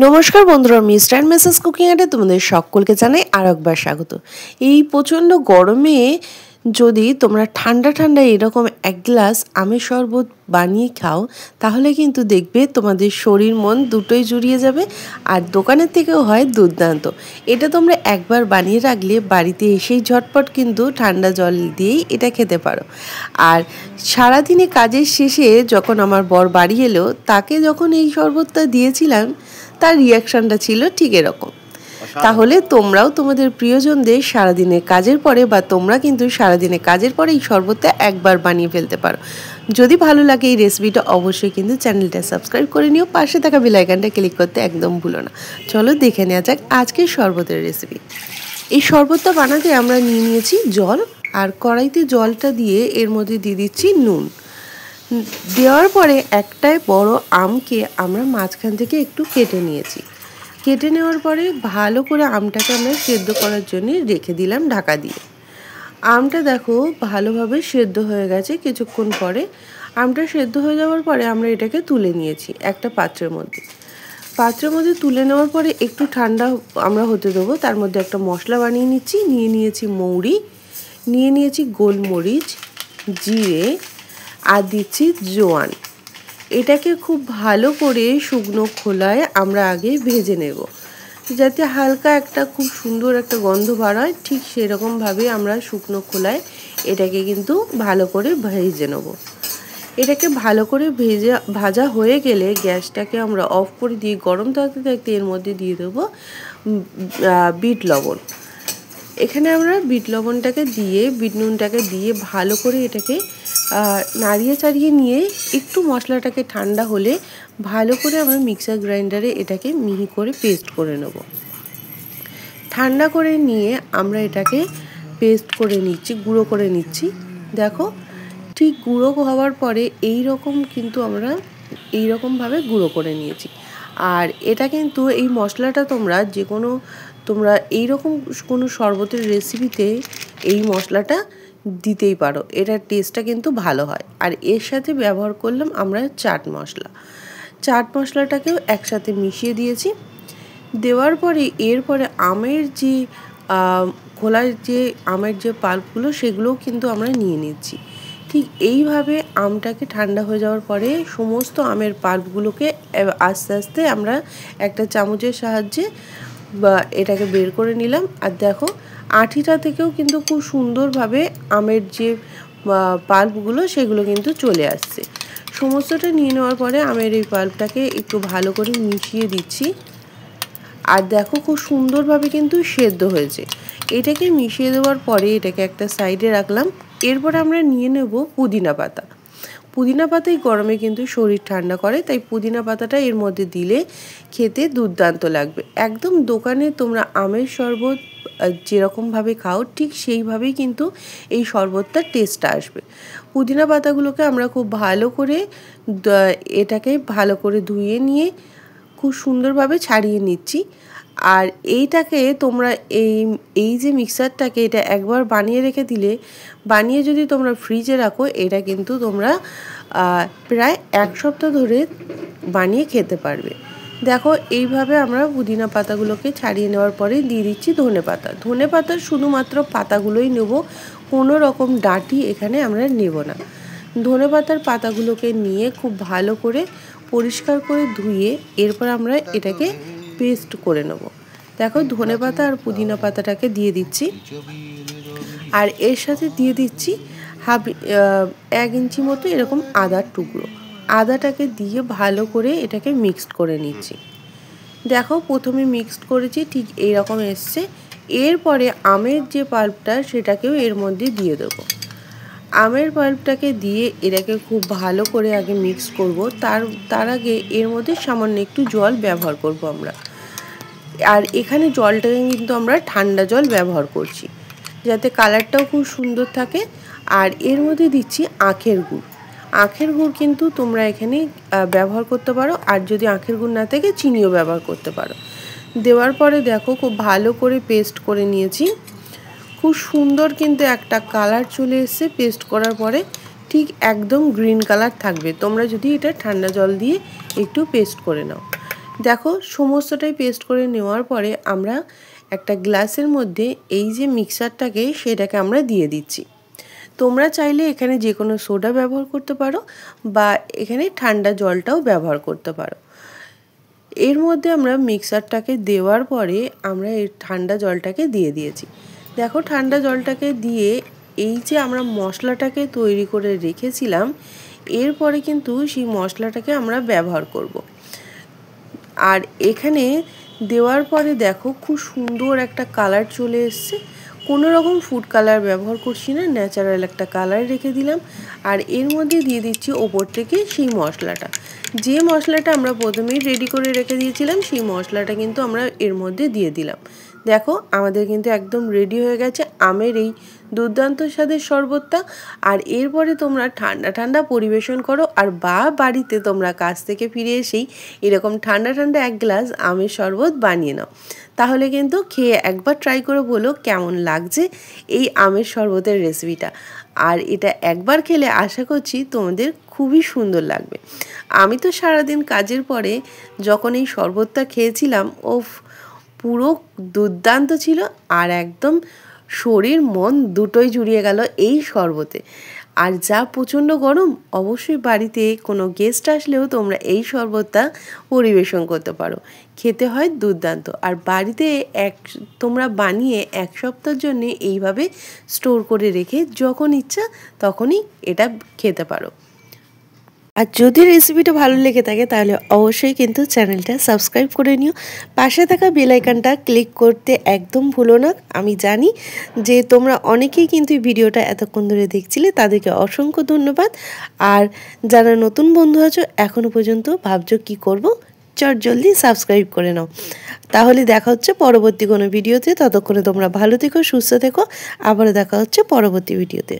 নমস্কার বন্ধুরা, mister and Mrs cooking আর্টে তোমাদের সকলকে জানাই আর একবার স্বাগত। এই প্রচণ্ড গরমে যদি তোমরা ঠান্ডা ঠান্ডা এরকম এক গ্লাস আমের শরবত বানিয়ে খাও, তাহলে কিন্তু দেখবে তোমাদের শরীর মন দুটোই জুড়িয়ে যাবে, আর দোকানের থেকেও হয় দুর্দান্ত। এটা তোমরা একবার বানিয়ে রাখলে বাড়িতে এসেই ঝটপট কিন্তু ঠান্ডা জল দিয়েই এটা খেতে পারো। আর সারাদিনে কাজের শেষে যখন আমার বর বাড়ি এলো, তাকে যখন এই শরবতটা দিয়েছিলাম, তার রিয়াকশানটা ছিল ঠিক এরকম। তাহলে তোমরাও তোমাদের প্রিয়জনদের সারাদিনের কাজের পরে বা তোমরা কিন্তু সারাদিনের কাজের পরে এই শরবতটা একবার বানিয়ে ফেলতে পারো। যদি ভালো লাগে এই রেসিপিটা অবশ্যই কিন্তু চ্যানেলটা সাবস্ক্রাইব করে নিও, পাশে থাকা বেল আইকনটা ক্লিক করতে একদম ভুলো না। চলো দেখে নেওয়া যাক আজকের শরবতের রেসিপি। এই শরবতটা বানাতে আমরা নিয়ে নিয়েছি জল, আর কড়াইতে জলটা দিয়ে এর মধ্যে দিয়ে দিচ্ছি নুন। দেওয়ার পরে একটাই বড় আমকে আমরা মাঝখান থেকে একটু কেটে নিয়েছি। কেটে নেওয়ার পরে ভালো করে আমটাকে আমরা সেদ্ধ করার জন্য রেখে দিলাম ঢাকা দিয়ে। আমটা দেখো ভালোভাবে সেদ্ধ হয়ে গেছে। কিছুক্ষণ পরে আমটা সেদ্ধ হয়ে যাওয়ার পরে আমরা এটাকে তুলে নিয়েছি একটা পাত্রের মধ্যে তুলে নেওয়ার পরে একটু ঠান্ডা আমরা হতে দেবো। তার মধ্যে একটা মশলা বানিয়ে নিচ্ছি। নিয়েছি মৌরি, নিয়েছি গোলমরিচ, জিরে, আর দিচ্ছি জোয়ান। এটাকে খুব ভালো করে শুকনো খোলায় আমরা আগে ভেজে নেব, যাতে হালকা একটা খুব সুন্দর একটা গন্ধ বার হয়। ঠিক সেরকমভাবে আমরা শুকনো খোলায় এটাকে কিন্তু ভালো করে ভেজে নেব। এটাকে ভালো করে ভাজা হয়ে গেলে গ্যাসটাকে আমরা অফ করে দিয়ে গরম থাকতে থাকতে এর মধ্যে দিয়ে দেবো বিট লবণ। এখানে আমরা বিট লবণটাকে দিয়ে বিট নুনটাকে দিয়ে ভালো করে এটাকে নাড়িয়ে চাড়িয়ে নিয়ে একটু মশলাটাকে ঠান্ডা হলে ভালো করে আমরা মিক্সার গ্রাইন্ডারে এটাকে মিহি করে পেস্ট করে নেব। ঠান্ডা করে নিয়ে আমরা এটাকে পেস্ট করে নিচ্ছি, গুঁড়ো করে নিচ্ছি। দেখো ঠিক গুঁড়ো হওয়ার পরে এই রকম কিন্তু আমরা এই রকমভাবে গুঁড়ো করে নিয়েছি। আর এটা কিন্তু এই মশলাটা তোমরা এইরকম কোনো শরবতের রেসিপিতে এই মশলাটা দিতেই পারো, এটার টেস্টটা কিন্তু ভালো হয়। আর এর সাথে ব্যবহার করলাম আমরা চাট মশলাটাকেও একসাথে মিশিয়ে দিয়েছি। দেওয়ার পরে এরপরে আমের যে খোলার যে আমের যে পাল্পগুলো সেগুলোও কিন্তু আমরা নিয়ে নিচ্ছি। ঠিক এইভাবে আমটাকে ঠান্ডা হয়ে যাওয়ার পরে সমস্ত আমের পাল্পগুলোকে আস্তে আস্তে আমরা একটা চামচের সাহায্যে এটাকে বের করে নিলাম। আর দেখো আঠিটা থেকেও কিন্তু খুব সুন্দরভাবে আমের যে পাল্পগুলো সেগুলো কিন্তু চলে আসছে। সমস্তটা নিয়ে নেওয়ার পরে আমের এই পাল্পটাকে একটু ভালো করে মিশিয়ে দিচ্ছি। আর দেখো খুব সুন্দরভাবে কিন্তু সেদ্ধ হয়েছে। এটাকে মিশিয়ে দেওয়ার পরে এটাকে একটা সাইডে রাখলাম। এরপর আমরা নিয়ে নেব পুদিনা পাতা। পুদিনা পাতা এই গরমে কিন্তু শরীর ঠান্ডা করে, তাই পুদিনা পাতাটা এর মধ্যে দিলে খেতে দুর্দান্ত লাগবে। একদম দোকানে তোমরা আমের শরবত যেরকমভাবে খাও ঠিক সেইভাবেই কিন্তু এই শরবতটার টেস্টটা আসবে। পুদিনা পাতাগুলোকে আমরা খুব ভালো করে এটাকে ভালো করে ধুয়ে নিয়ে খুব সুন্দরভাবে ছাড়িয়ে নিচ্ছি। আর এইটাকে তোমরা এই যে মিক্সারটাকে এটা একবার বানিয়ে রেখে দিলে, বানিয়ে যদি তোমরা ফ্রিজে রাখো, এটা কিন্তু তোমরা প্রায় এক সপ্তাহ ধরে বানিয়ে খেতে পারবে। দেখো এইভাবে আমরা পুদিনা পাতাগুলোকে ছাড়িয়ে নেওয়ার পরে দিয়ে দিচ্ছি ধনে পাতার শুধুমাত্র পাতাগুলোই নেব, কোনো রকম ডাঁটি এখানে আমরা নেব না। ধনে পাতার পাতাগুলোকে নিয়ে খুব ভালো করে পরিষ্কার করে ধুয়ে এরপর আমরা এটাকে পেস্ট করে নেব। দেখো ধনে পাতা আর পুদিনা পাতাটাকে দিয়ে দিচ্ছি, আর এর সাথে দিয়ে দিচ্ছি 1 ইঞ্চি মতো এরকম আদার টুকরো। আদাটাকে দিয়ে ভালো করে এটাকে মিক্সড করে নিচ্ছি। দেখো প্রথমে মিক্সড করেছি ঠিক এইরকম এসছে। এরপরে আমের যে পাল্পটা সেটাকেও এর মধ্যে দিয়ে দেবো। আমের পাল্পটাকে দিয়ে এটাকে খুব ভালো করে আগে মিক্স করব। তার আগে এর মধ্যে সামান্য একটু জল ব্যবহার করব আমরা। আর এখানে জলটাকে কিন্তু আমরা ঠান্ডা জল ব্যবহার করছি, যাতে কালারটাও খুব সুন্দর থাকে। আর এর মধ্যে দিচ্ছি আখের গুড় কিন্তু তোমরা এখানে ব্যবহার করতে পারো, আর যদি আখের গুড় না থাকে চিনিও ব্যবহার করতে পারো। দেওয়ার পরে দেখো খুব ভালো করে পেস্ট করে নিয়েছি। খুব সুন্দর কিন্তু একটা কালার চলে এসছে পেস্ট করার পরে, ঠিক একদম গ্রিন কালার থাকবে তোমরা যদি এটা ঠান্ডা জল দিয়ে একটু পেস্ট করে নাও। দেখো সমস্তটাই পেস্ট করে নেওয়ার পরে আমরা একটা গ্লাসের মধ্যে এই যে মিক্সারটাকে সেটাকে আমরা দিয়ে দিচ্ছি। তোমরা চাইলে এখানে যে কোনো সোডা ব্যবহার করতে পারো বা এখানে ঠান্ডা জলটাও ব্যবহার করতে পারো। এর মধ্যে আমরা মিক্সারটাকে দেওয়ার পরে আমরা এই ঠান্ডা জলটাকে দিয়ে দিয়েছি। দেখো ঠান্ডা জলটাকে দিয়ে এই যে আমরা মশলাটাকে তৈরি করে রেখেছিলাম, এরপরে কিন্তু সেই মশলাটাকে আমরা ব্যবহার করব। আর এখানে দেওয়ার পরে দেখো খুব সুন্দর একটা কালার চলে এসছে। কোনো রকম ফুড কালার ব্যবহার করছি না, ন্যাচারাল একটা কালার রেখে দিলাম। আর এর মধ্যে দিয়ে দিচ্ছি ওপর থেকে সেই মশলাটা, যে মশলাটা আমরা প্রথমেই রেডি করে রেখে দিয়েছিলাম সেই মশলাটা কিন্তু আমরা এর মধ্যে দিয়ে দিলাম। দেখো আমাদের কিন্তু একদম রেডি হয়ে গেছে আমের এই দুর্দান্ত স্বাদের শরবতটা। আর এরপরে তোমরা ঠান্ডা ঠান্ডা পরিবেশন করো, আর বাড়িতে তোমরা কাজ থেকে ফিরে এসেই এরকম ঠান্ডা ঠান্ডা এক গ্লাস আমের শরবত বানিয়ে নাও। তাহলে কিন্তু খেয়ে একবার ট্রাই করে বলো কেমন লাগছে এই আমের শরবতের রেসিপিটা। আর এটা একবার খেলে আশা করছি তোমাদের খুবই সুন্দর লাগবে। আমি তো সারাদিন কাজের পরে যখন এই শরবতটা খেয়েছিলাম, পুরো দুর্দান্ত ছিল। আর একদম শরীর মন দুটোই জুড়িয়ে গেল এই শরবতে। আর যা প্রচণ্ড গরম, অবশ্যই বাড়িতে কোনো গেস্ট আসলেও তোমরা এই শরবতটা পরিবেশন করতে পারো। খেতে হয় দুর্দান্ত। আর বাড়িতে তোমরা বানিয়ে 1 সপ্তাহের জন্য এইভাবে স্টোর করে রেখে যখন ইচ্ছা তখনই এটা খেতে পারো। আর যদি রেসিপিটা ভালো লেগে থাকে তাহলে অবশ্যই কিন্তু চ্যানেলটা সাবস্ক্রাইব করে নিও। পাশে থাকা বেল আইকনটা ক্লিক করতে একদম ভুলো না। আমি জানি যে তোমরা অনেকেই কিন্তু ভিডিওটা এতক্ষণ ধরে দেখছিলে, তাদেরকে অসংখ্য ধন্যবাদ। আর যারা নতুন বন্ধু আছো এখনও পর্যন্ত ভাবছো কি করব, জলদি সাবস্ক্রাইব করে নাও। তাহলে দেখা হচ্ছে পরবর্তী কোনো ভিডিওতে। ততক্ষণে তোমরা ভালো থেকো, সুস্থ থেকো। আবারও দেখা হচ্ছে পরবর্তী ভিডিওতে।